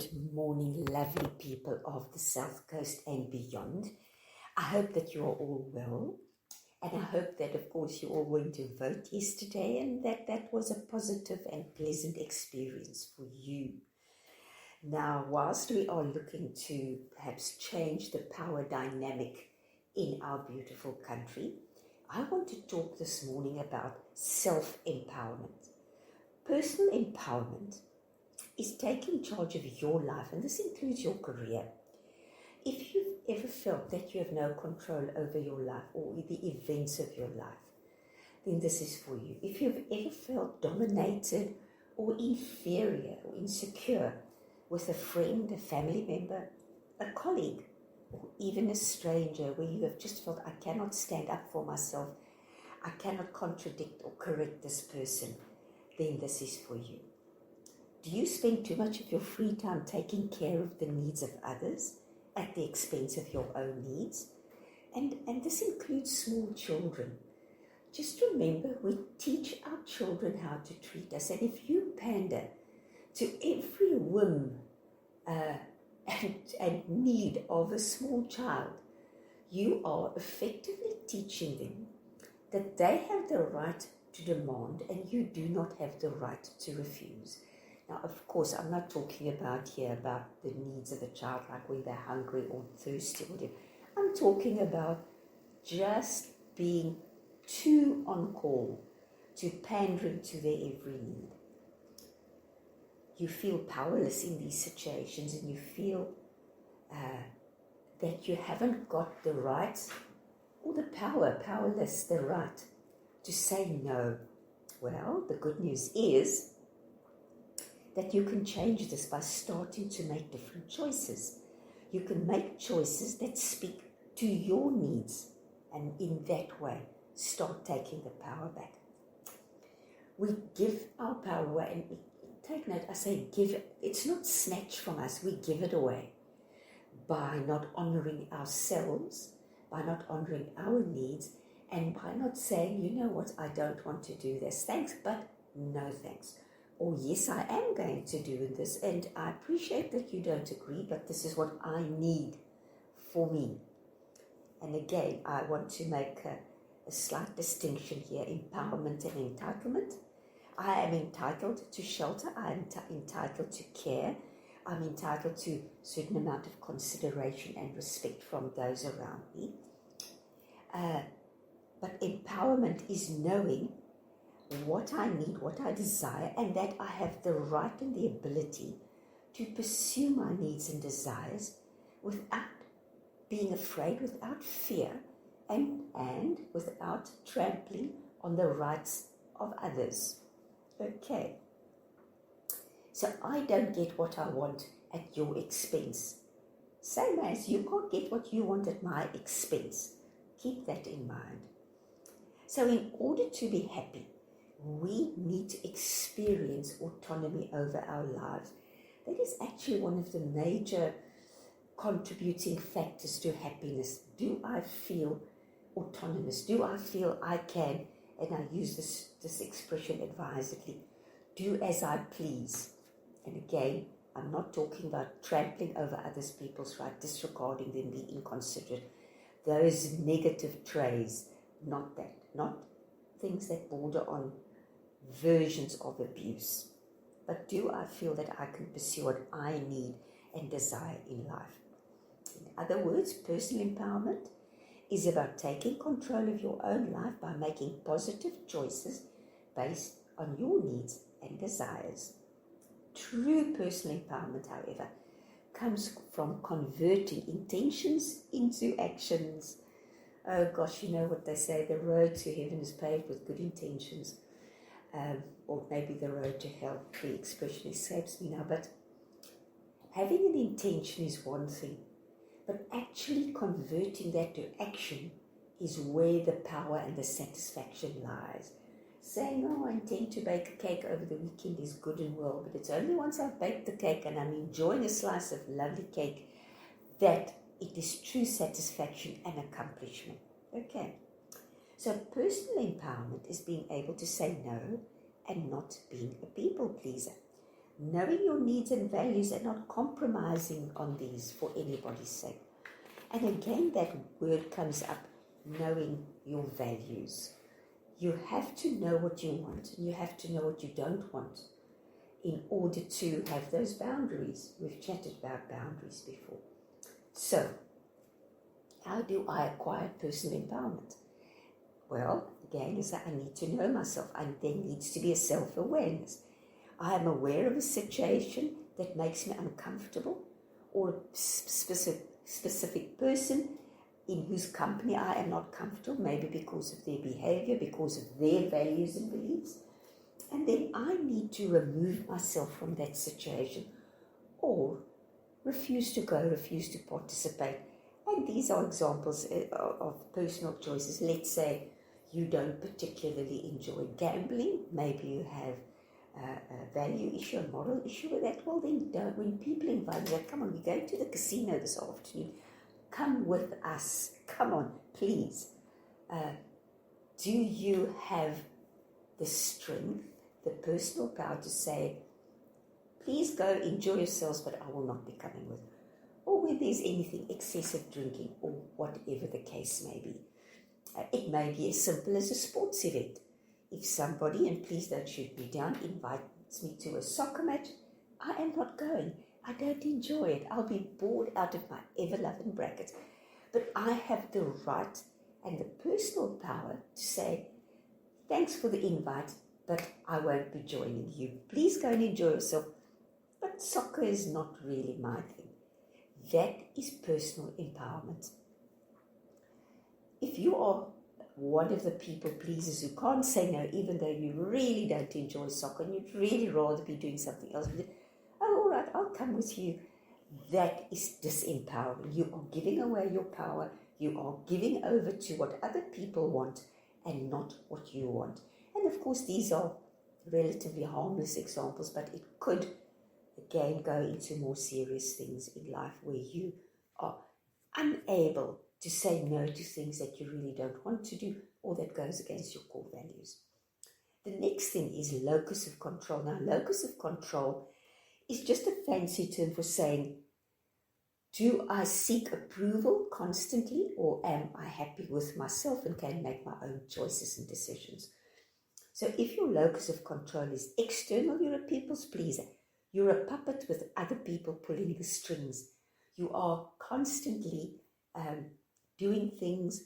Good morning, lovely people of the South Coast and beyond. I hope that you are all well, and I hope that, of course, you all went to vote yesterday and that was a positive and pleasant experience for you. Now, whilst we are looking to perhaps change the power dynamic in our beautiful country, I want to talk this morning about self-empowerment. Personal empowerment is taking charge of your life, and this includes your career. If you've ever felt that you have no control over your life or the events of your life, then this is for you. If you've ever felt dominated or inferior or insecure with a friend, a family member, a colleague, or even a stranger, where you have just felt, I cannot stand up for myself, I cannot contradict or correct this person, then this is for you. Do you spend too much of your free time taking care of the needs of others at the expense of your own needs? And this includes small children. Just remember, we teach our children how to treat us. And if you pander to every whim and need of a small child, you are effectively teaching them that they have the right to demand and you do not have the right to refuse. Now, of course, I'm not talking about the needs of the child, like when they're hungry or thirsty or whatever. I'm talking about just being too on call, to pandering to their every need. You feel powerless in these situations and you feel that you haven't got the right or the powerless, the right to say no. Well, the good news is that you can change this by starting to make different choices. You can make choices that speak to your needs, and in that way, start taking the power back. We give our power away, and take note, I say give it. It's not snatched from us, we give it away by not honoring ourselves, by not honoring our needs, and by not saying, you know what, I don't want to do this. Thanks, but no thanks. Or yes, I am going to do this, and I appreciate that you don't agree, but this is what I need for me. And again, I want to make a slight distinction here, empowerment and entitlement. I am entitled to shelter, I am entitled to care, I'm entitled to a certain amount of consideration and respect from those around me. But empowerment is knowing what I need, what I desire, and that I have the right and the ability to pursue my needs and desires without being afraid, without fear, and without trampling on the rights of others. Okay. So I don't get what I want at your expense. Same as you can't get what you want at my expense. Keep that in mind. So in order to be happy, we need to experience autonomy over our lives. That is actually one of the major contributing factors to happiness. Do I feel autonomous? Do I feel I can, and I use this expression advisedly, do as I please? And again, I'm not talking about trampling over other people's rights, disregarding them, being inconsiderate. Those negative traits, not that, not things that border on versions of abuse. But do I feel that I can pursue what I need and desire in life? In other words, personal empowerment is about taking control of your own life by making positive choices based on your needs and desires. True personal empowerment, however, comes from converting intentions into actions. Oh gosh, you know what they say, the road to heaven is paved with good intentions. Or maybe the road to hell, the expression escapes me now, but having an intention is one thing, but actually converting that to action is where the power and the satisfaction lies. Saying, oh, I intend to bake a cake over the weekend is good and well, but it's only once I've baked the cake and I'm enjoying a slice of lovely cake that it is true satisfaction and accomplishment. Okay. So personal empowerment is being able to say no and not being a people pleaser. knowing your needs and values and not compromising on these for anybody's sake. And again, that word comes up, knowing your values. You have to know what you want, and you have to know what you don't want in order to have those boundaries. We've chatted about boundaries before. So, how do I acquire personal empowerment? Well, again, is that I need to know myself, and there needs to be a self-awareness. I am aware of a situation that makes me uncomfortable, or a specific person in whose company I am not comfortable, maybe because of their behavior, because of their values and beliefs. And then I need to remove myself from that situation, or refuse to go, refuse to participate. And these are examples of personal choices. Let's say you don't particularly enjoy gambling. Maybe you have a value issue, a moral issue with that. Well, then don't. When people invite you, come on, we're going to the casino this afternoon. Come with us. Come on, please. Do you have the strength, the personal power to say, please go enjoy yourselves, but I will not be coming with? Or where there's anything, excessive drinking, or whatever the case may be. It may be as simple as a sports event. If somebody, and please don't shoot me down, invites me to a soccer match, I am not going. I don't enjoy it. I'll be bored out of my ever-loving brackets. But I have the right and the personal power to say, thanks for the invite, but I won't be joining you. Please go and enjoy yourself. But soccer is not really my thing. That is personal empowerment. If you are one of the people pleasers who can't say no, even though you really don't enjoy soccer and you'd really rather be doing something else, oh, all right, I'll come with you. That is disempowering. You are giving away your power. You are giving over to what other people want and not what you want. And of course, these are relatively harmless examples, but it could, again, go into more serious things in life where you are unable to say no to things that you really don't want to do or that goes against your core values. The next thing is locus of control. Now, locus of control is just a fancy term for saying, do I seek approval constantly, or am I happy with myself and can make my own choices and decisions? So if your locus of control is external, you're a people's pleaser. You're a puppet with other people pulling the strings. You are constantly doing things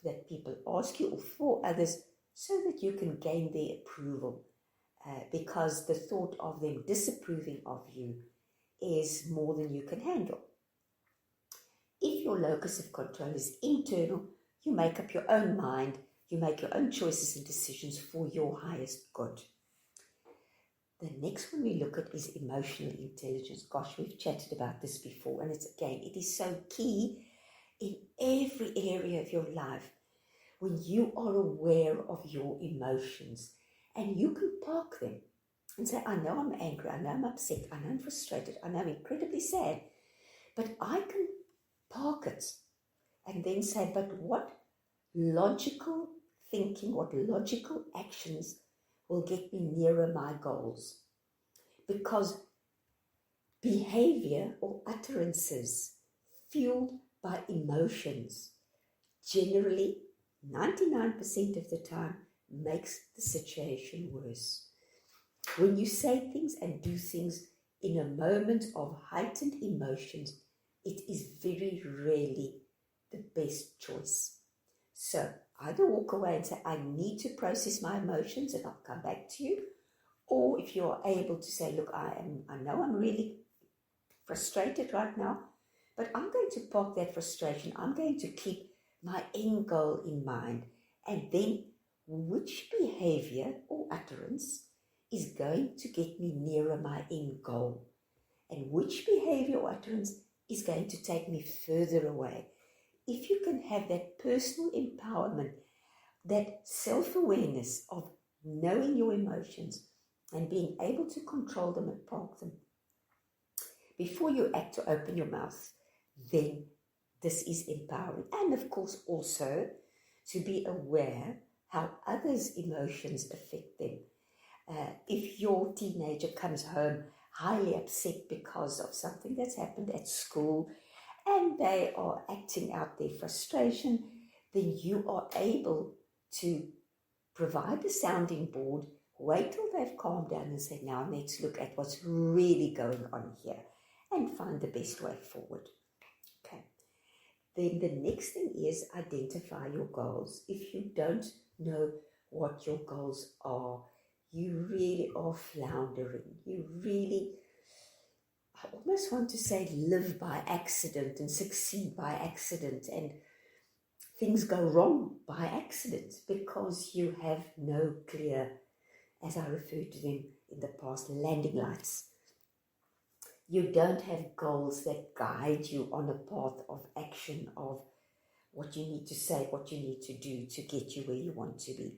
that people ask you or for others so that you can gain their approval, because the thought of them disapproving of you is more than you can handle. If your locus of control is internal, you make up your own mind, you make your own choices and decisions for your highest good. The next one we look at is emotional intelligence. Gosh, we've chatted about this before, and it is so key in every area of your life. When you are aware of your emotions and you can park them and say, I know I'm angry, I know I'm upset, I know I'm frustrated, I know I'm incredibly sad, but I can park it and then say, but what logical thinking, what logical actions will get me nearer my goals? Because behavior or utterances fueled by emotions generally 99% of the time makes the situation worse. When you say things and do things in a moment of heightened emotions, it is very rarely the best choice. So either walk away and say, I need to process my emotions and I'll come back to you. Or if you are able to say, look, I know I'm really frustrated right now, but I'm going to park that frustration. I'm going to keep my end goal in mind. And then which behavior or utterance is going to get me nearer my end goal? And which behavior or utterance is going to take me further away? If you can have that personal empowerment, that self-awareness of knowing your emotions and being able to control them and park them before you act or open your mouth, then this is empowering. And of course also to be aware how others' emotions affect them. If your teenager comes home highly upset because of something that's happened at school and they are acting out their frustration, then you are able to provide the sounding board, wait till they've calmed down and say, now let's look at what's really going on here and find the best way forward. Okay. Then the next thing is identify your goals. If you don't know what your goals are, you really are floundering. You really, I almost want to say, live by accident and succeed by accident, and things go wrong by accident because you have no clear, as I referred to them in the past, landing lights. You don't have goals that guide you on a path of action of what you need to say, what you need to do to get you where you want to be.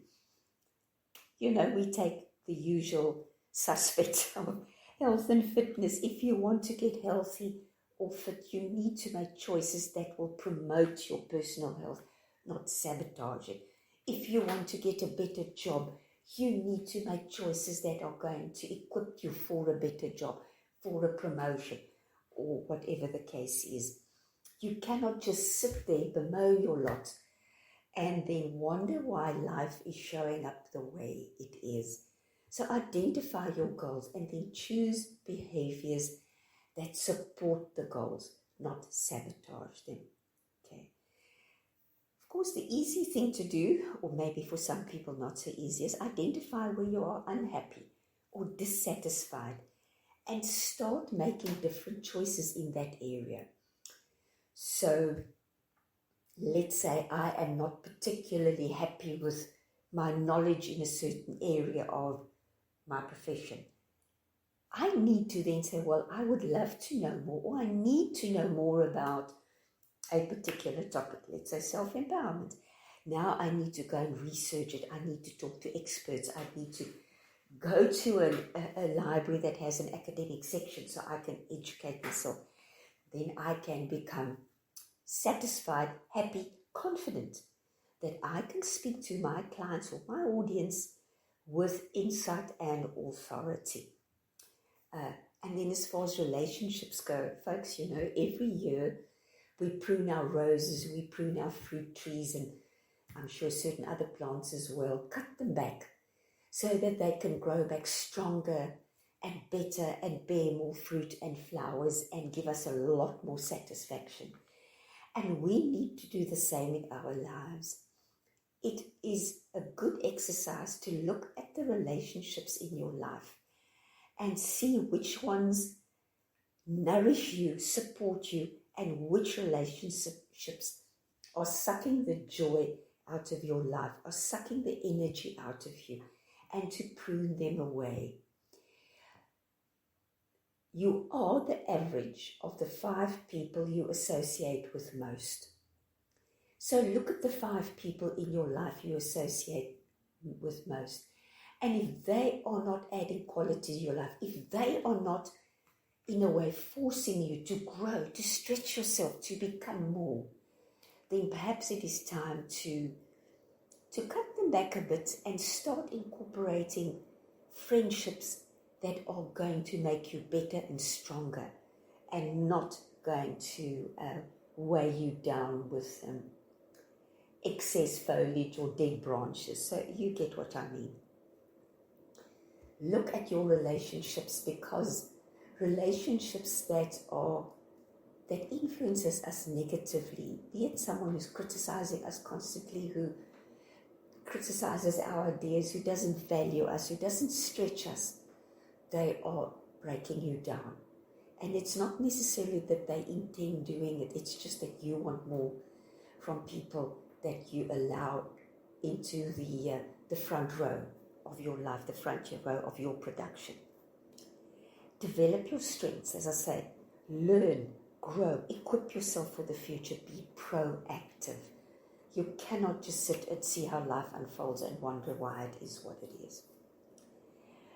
You know, we take the usual suspects of health and fitness. If you want to get healthy or fit, you need to make choices that will promote your personal health, not sabotage it. If you want to get a better job, you need to make choices that are going to equip you for a better job, for a promotion, or whatever the case is. You cannot just sit there, bemoan your lot, and then wonder why life is showing up the way it is. So identify your goals and then choose behaviors that support the goals, not sabotage them. Okay. Of course, the easy thing to do, or maybe for some people not so easy, is identify where you are unhappy or dissatisfied and start making different choices in that area. So let's say I am not particularly happy with my knowledge in a certain area of my profession. I need to then say, well, I would love to know more, or I need to know more about a particular topic, let's say self-empowerment. Now I need to go and research it. I need to talk to experts. I need to go to a library that has an academic section so I can educate myself. Then I can become satisfied, happy, confident that I can speak to my clients or my audience with insight and authority. And then as far as relationships go, folks, you know, every year we prune our roses, we prune our fruit trees, and I'm sure certain other plants as well, cut them back so that they can grow back stronger and better and bear more fruit and flowers and give us a lot more satisfaction. And we need to do the same in our lives. It is a good exercise to look at the relationships in your life and see which ones nourish you, support you, and which relationships are sucking the joy out of your life, are sucking the energy out of you, and to prune them away. You are the average of the 5 people you associate with most. So look at the 5 people in your life you associate with most. And if they are not adding quality to your life, if they are not in a way forcing you to grow, to stretch yourself, to become more, then perhaps it is time to cut them back a bit and start incorporating friendships that are going to make you better and stronger and not going to weigh you down with excess foliage or dead branches. So you get what I mean. Look at your relationships, because relationships that influences us negatively, be it someone who's criticizing us constantly, who criticizes our ideas, who doesn't value us, who doesn't stretch us, they are breaking you down. And it's not necessarily that they intend doing it, it's just that you want more from people that you allow into the front row of your life, the front row of your production. Develop your strengths, as I say, learn, grow, equip yourself for the future, be proactive. You cannot just sit and see how life unfolds and wonder why it is what it is.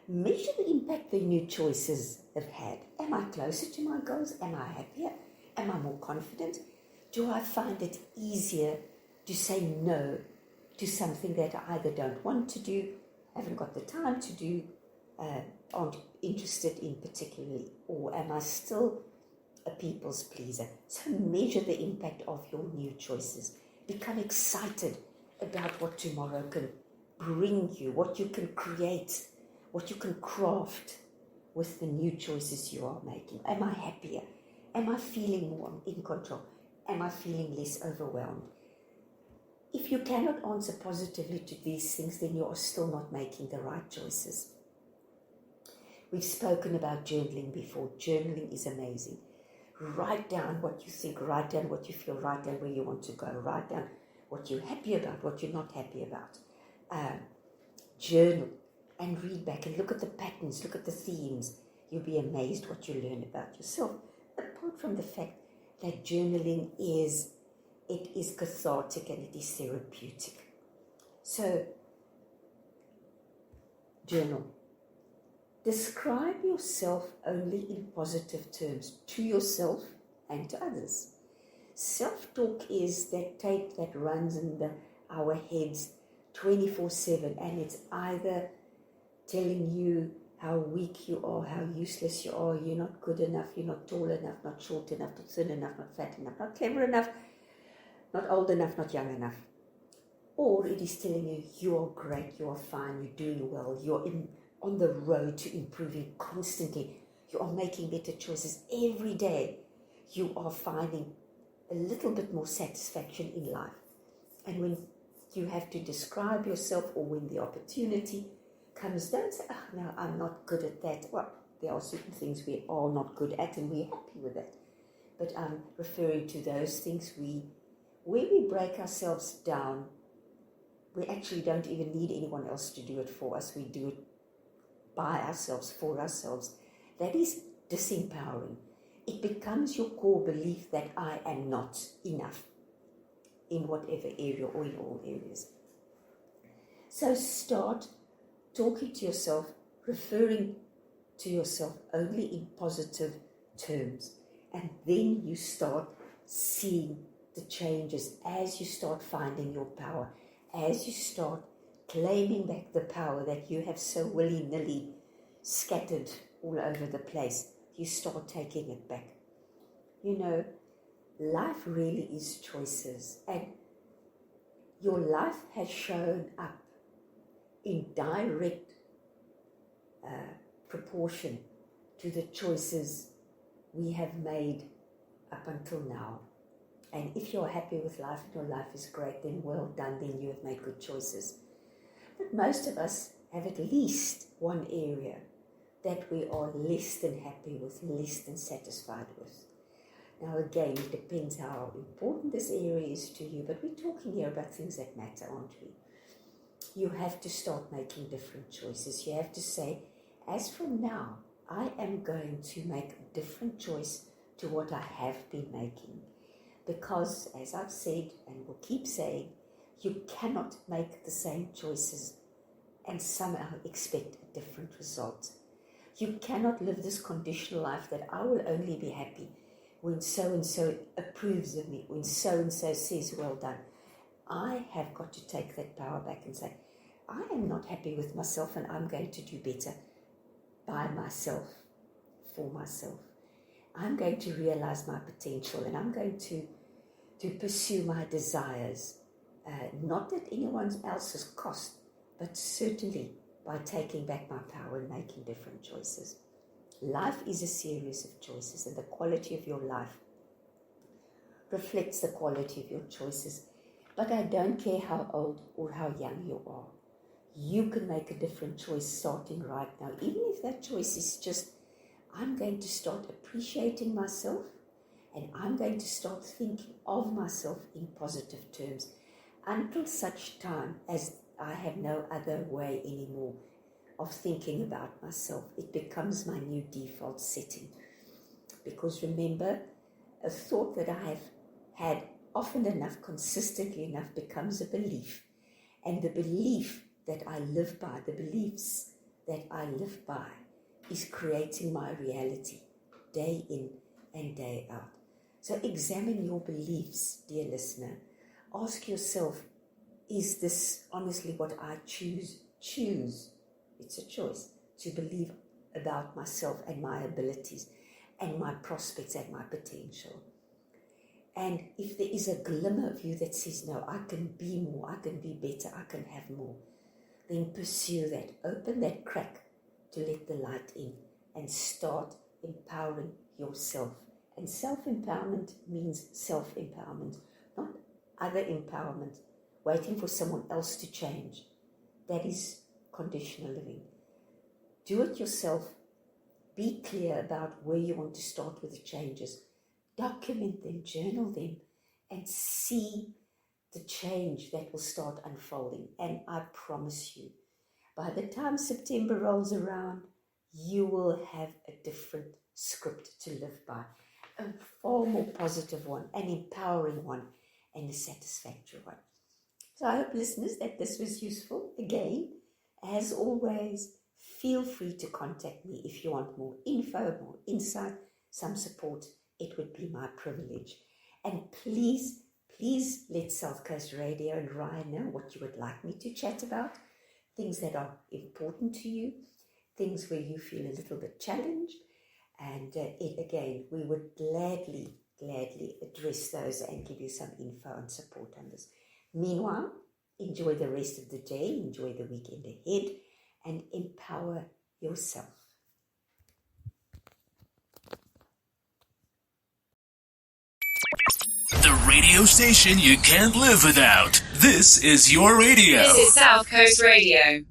Measure the impact the new choices have had. Am I closer to my goals? Am I happier? Am I more confident? Do I find it easier to say no to something that I either don't want to do, haven't got the time to do, aren't interested in particularly, or am I still a people's pleaser? So measure the impact of your new choices. Become excited about what tomorrow can bring you, what you can create, what you can craft with the new choices you are making. Am I happier? Am I feeling more in control? Am I feeling less overwhelmed? If you cannot answer positively to these things, then you are still not making the right choices. We've spoken about journaling before. Journaling is amazing. Write down what you think, write down what you feel, write down where you want to go, write down what you're happy about, what you're not happy about. Journal and read back and look at the patterns, look at the themes. You'll be amazed what you learn about yourself. Apart from the fact that journaling is cathartic and it is therapeutic. So, journal. Describe yourself only in positive terms to yourself and to others. Self-talk is that tape that runs in our heads 24/7, and it's either telling you how weak you are, how useless you are, you're not good enough, you're not tall enough, not short enough, not thin enough, not fat enough, not clever enough, not old enough, not young enough. Or it is telling you, you are great, you are fine, you're doing well, you're on the road to improving constantly. You are making better choices every day. You are finding a little bit more satisfaction in life. And when you have to describe yourself, or when the opportunity comes, don't say, oh, no, I'm not good at that. Well, there are certain things we are not good at and we're happy with that. But I'm referring to those things where we break ourselves down. We actually don't even need anyone else to do it for us. We do it by ourselves, for ourselves. That is disempowering. It becomes your core belief that I am not enough in whatever area or in all areas. So start talking to yourself, referring to yourself only in positive terms. And then you start seeing the changes as you start finding your power, as you start claiming back the power that you have so willy-nilly scattered all over the place. You start taking it back. You know, life really is choices, and your life has shown up in direct proportion to the choices we have made up until now. And if you're happy with life and your life is great, then well done, then you have made good choices. But most of us have at least one area that we are less than happy with, less than satisfied with. Now again, it depends how important this area is to you, but we're talking here about things that matter, aren't we? You have to start making different choices. You have to say, as from now, I am going to make a different choice to what I have been making. Because, as I've said and will keep saying, you cannot make the same choices and somehow expect a different result. You cannot live this conditional life that I will only be happy when so-and-so approves of me, when so-and-so says, well done. I have got to take that power back and say, I am not happy with myself and I'm going to do better by myself, for myself. I'm going to realize my potential and I'm going to pursue my desires, not at anyone else's cost, but certainly by taking back my power and making different choices. Life is a series of choices, and the quality of your life reflects the quality of your choices. But I don't care how old or how young you are. You can make a different choice starting right now, even if that choice is just, I'm going to start appreciating myself and I'm going to start thinking of myself in positive terms until such time as I have no other way anymore of thinking about myself. It becomes my new default setting. Because remember, a thought that I have had often enough, consistently enough, becomes a belief. And the belief that I live by, the beliefs that I live by, is creating my reality day in and day out. So examine your beliefs, dear listener. Ask yourself, is this honestly what I choose? Choose, it's a choice, to believe about myself and my abilities and my prospects and my potential. And if there is a glimmer of you that says, no, I can be more, I can be better, I can have more, then pursue that. Open that crack to let the light in and start empowering yourself. And self-empowerment means self-empowerment, not other empowerment, waiting for someone else to change. That is conditional living. Do it yourself. Be clear about where you want to start with the changes. Document them, journal them, and see the change that will start unfolding. And I promise you, by the time September rolls around, you will have a different script to live by. A far more positive one, an empowering one, and a satisfactory one. So I hope, listeners, that this was useful. Again, as always, feel free to contact me if you want more info, more insight, some support. It would be my privilege. And please let South Coast Radio and Ryan know what you would like me to chat about, things that are important to you, things where you feel a little bit challenged. And again, we would gladly address those and give you some info and support on this. Meanwhile, enjoy the rest of the day, enjoy the weekend ahead, and empower yourself. The radio station you can't live without. This is your radio. This is South Coast Radio.